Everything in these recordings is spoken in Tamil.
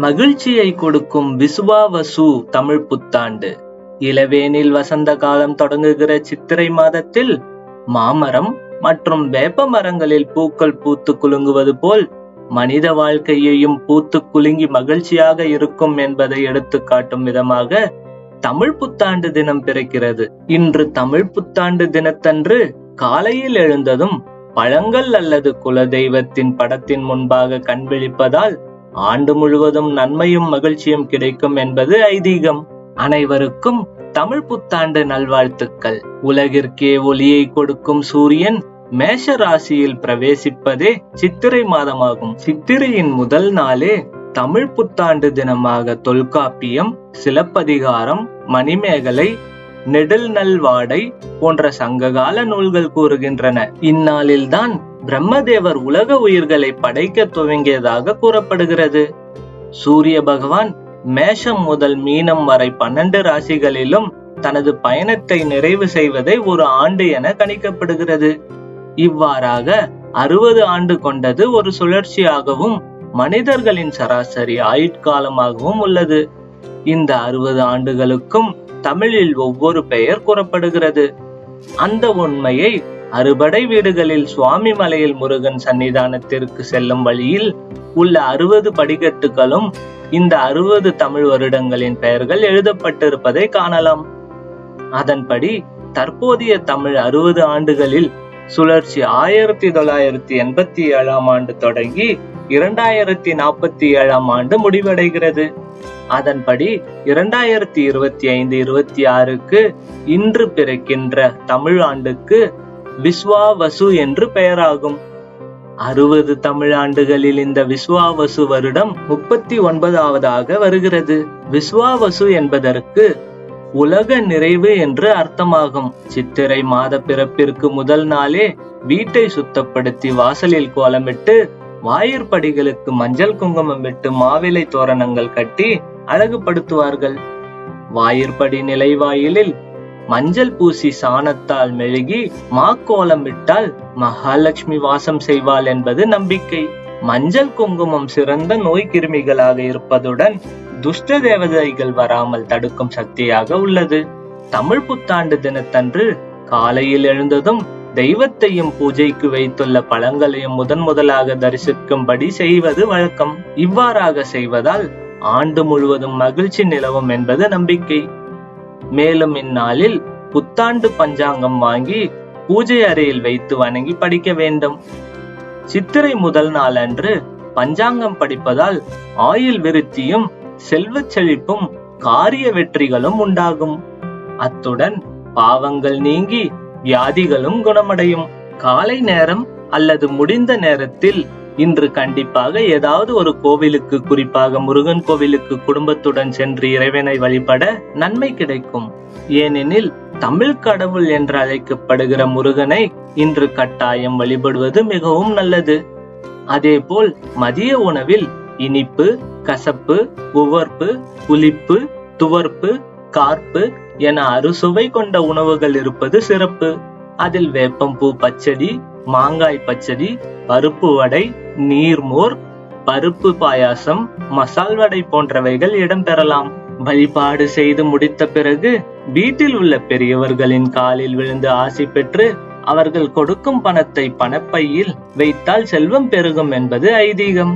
மகிழ்ச்சியை கொடுக்கும் விசுவாவசு தமிழ் புத்தாண்டு. இளவேனில் வசந்த காலம் தொடங்குகிற சித்திரை மாதத்தில் மாமரம் மற்றும் வேப்ப மரங்களில் பூக்கள் பூத்து குலுங்குவது போல் மனித வாழ்க்கையையும் பூத்து குலுங்கி மகிழ்ச்சியாக இருக்கும் என்பதை எடுத்து காட்டும் விதமாக தமிழ் புத்தாண்டு தினம் பிறக்கிறது. இன்று தமிழ் புத்தாண்டு தினத்தன்று காலையில் எழுந்ததும் பழங்கள் அல்லது குலதெய்வத்தின் படத்தின் முன்பாக கண் விழிப்பதால் ஆண்டு முழுவதும் நன்மையும் மகிழ்ச்சியும் கிடைக்கும் என்பது ஐதீகம். அனைவருக்கும் தமிழ் புத்தாண்டு நல்வாழ்த்துக்கள். உலகிற்கே ஒளியை கொடுக்கும் சூரியன் மேஷ ராசியில் பிரவேசிப்பதே சித்திரை மாதமாகும். சித்திரையின் முதல் நாளே தமிழ் புத்தாண்டு தினமாக தொல்காப்பியம், சிலப்பதிகாரம், மணிமேகலை, நெடில் நல்வாடை போன்ற சங்ககால நூல்கள் கூறுகின்றன. இந்நாளில்தான் பிரம்மதேவர் உலக உயிர்களை படைக்க துவங்கியதாக கூறப்படுகிறது. சூரிய பகவான் மேஷம் முதல் மீனம் வரை 12 ராசிகளிலும் தனது பயணத்தை நிறைவு செய்வதை ஒரு ஆண்டு என கணிக்கப்படுகிறது. இவ்வாறாக 60 ஆண்டு கொண்டது ஒரு சுழற்சியாகவும் மனிதர்களின் சராசரி ஆயுட்காலமாகவும் உள்ளது. இந்த 60 ஆண்டுகளுக்கும் தமிழில் ஒவ்வொரு பெயர் கூறப்படுகிறது. அந்த உண்மையை அறுபடை வீடுகளில் சுவாமி மலையில் முருகன் சன்னிதானத்திற்கு செல்லும் வழியில் உள்ள 60 படிக்கட்டுகளும் இந்த 60 தமிழ் வருடங்களின் பெயர்கள் எழுதப்பட்டிருப்பதை காணலாம். அதன்படி தற்போதைய தமிழ் 60 ஆண்டுகளில் சுழற்சி 1987 ஆண்டு தொடங்கி 2047 ஆண்டு முடிவடைகிறது. அதன்படி 2025-26க்கு இன்று பிறக்கின்ற தமிழ் ஆண்டுக்கு விஸ்வாவசு என்று பெயராகும். 60 தமிழ் ஆண்டுகளில் இந்த விஸ்வாவசு வருடம் 39வதாக வருகிறது. விஸ்வாவசு என்பதற்கு உலக நிறைவு என்று அர்த்தமாகும். சித்திரை மாத பிறப்பிற்கு முதல் நாளே வீட்டை சுத்தப்படுத்தி வாசலில் கோலமிட்டு வாயிற்படிகளுக்கு மஞ்சள் குங்குமம் விட்டு மாவிலை தோரணங்கள் கட்டி அழகுபடுத்துவார்கள். வாயிற்படி நிலைவாயிலில் மஞ்சள் பூசி சாணத்தால் மெழுகி மாக்கோலம் விட்டால் மகாலட்சுமி வாசம் செய்வாள் என்பது நம்பிக்கை. மஞ்சள் குங்குமம் சிறந்த நோய் கிருமிகளாக இருப்பதுடன் துஷ்ட தேவதைகள் வராமல் தடுக்கும் சக்தியாக உள்ளது. தமிழ் புத்தாண்டு தினத்தன்று காலையில் எழுந்ததும் தெய்வத்தையும் பூஜைக்கு வைத்துள்ள பழங்களையும் முதலாக தரிசிக்கும்படி செய்வது வழக்கம். இவ்வாறாக செய்வதால் ஆண்டு முழுவதும் மகிழ்ச்சி நிலவும் என்பது நம்பிக்கை. மேலும் இந்நாளில் புத்தாண்டு பஞ்சாங்கம் வாங்கி பூஜை அறையில் வைத்து வணங்கி படிக்க வேண்டும். சித்திரை முதல் நாள் அன்று பஞ்சாங்கம் படிப்பதால் ஆயுள் விருத்தியும் செல்வ செழிப்பும் காரிய வெற்றிகளும் உண்டாகும். அத்துடன் பாவங்கள் நீங்கி வியாதிகளும் குணமடையும். காலை நேரம் அல்லது முடிந்த நேரத்தில் இன்று கண்டிப்பாக ஏதாவது ஒரு கோவிலுக்கு, குறிப்பாக முருகன் கோவிலுக்கு குடும்பத்துடன் சென்று இறைவனை வழிபட நன்மை கிடைக்கும். ஏனெனில் தமிழ் கடவுள் என்று அழைக்கப்படுகிற முருகனை இன்று கட்டாயம் வழிபடுவது மிகவும் நல்லது. அதேபோல் மதிய உணவில் இனிப்பு, கசப்பு, உவர்ப்பு, புளிப்பு, துவர்ப்பு, கார்ப்பு என அறுசுவை கொண்ட உணவுகள் இருப்பது சிறப்பு. அதில் வேப்பம்பூ பச்சடி, மாங்காய் பச்சடி, பருப்பு வடை, நீர்மோர், பருப்பு பாயாசம், மசால் வடை போன்றவைகள் இடம்பெறலாம். வழிபாடு செய்து முடித்த பிறகு வீட்டில் உள்ள பெரியவர்களின் காலில் விழுந்து ஆசி பெற்று அவர்கள் கொடுக்கும் பணத்தை பணப்பையில் வைத்தால் செல்வம் பெருகும் என்பது ஐதீகம்.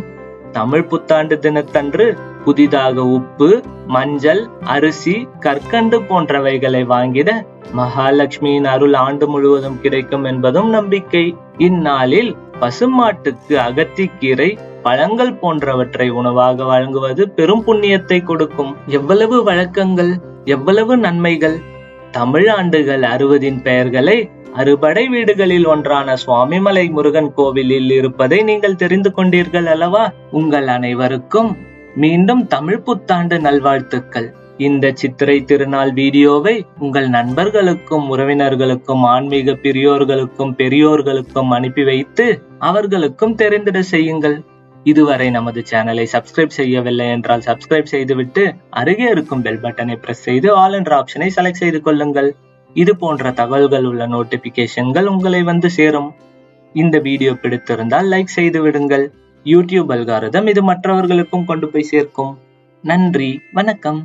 தமிழ் புத்தாண்டு தினத்தன்று புதிதாக உப்பு, மஞ்சள், அரிசி, கற்கண்டு போன்றவைகளை வாங்கிட மகாலட்சுமியின் அருள் ஆண்டு முழுவதும் கிடைக்கும் என்பதும் நம்பிக்கை. இந்நாளில் பசுமாட்டுக்கு அகத்திக்கீரை, பழங்கள் போன்றவற்றை உணவாக வழங்குவது பெரும் புண்ணியத்தை கொடுக்கும். எவ்வளவு வழக்கங்கள், எவ்வளவு நன்மைகள்! தமிழ் ஆண்டுகள் 60 பெயர்களை அறுபடை வீடுகளில் ஒன்றான சுவாமிமலை முருகன் கோவிலில் இருப்பதை நீங்கள் தெரிந்து கொண்டீர்கள் அல்லவா? உங்கள் அனைவருக்கும் மீண்டும் தமிழ் புத்தாண்டு நல்வாழ்த்துக்கள். இந்த சித்திரை திருநாள் வீடியோவை உங்கள் நண்பர்களுக்கும் உறவினர்களுக்கும் ஆன்மீக பிரியோர்களுக்கும் பெரியோர்களுக்கும் அனுப்பி வைத்து அவர்களுக்கும் தெரிந்திட செய்யுங்கள். இதுவரை நமது சேனலை சப்ஸ்கிரைப் செய்யவில்லை என்றால் சப்ஸ்கிரைப் செய்துவிட்டு அருகே இருக்கும் பெல் பட்டனை பிரஸ் செய்து ஆல் என்ற ஆப்ஷனை செலக்ட் செய்து கொள்ளுங்கள். இது போன்ற தகவல்கள் உள்ள நோட்டிபிகேஷன்கள் உங்களை வந்து சேரும். இந்த வீடியோ பிடித்திருந்தால் லைக் செய்து விடுங்கள். யூடியூப் அல்காரிதம் இது மற்றவர்களுக்கும் கொண்டு போய் சேர்க்கும். நன்றி, வணக்கம்.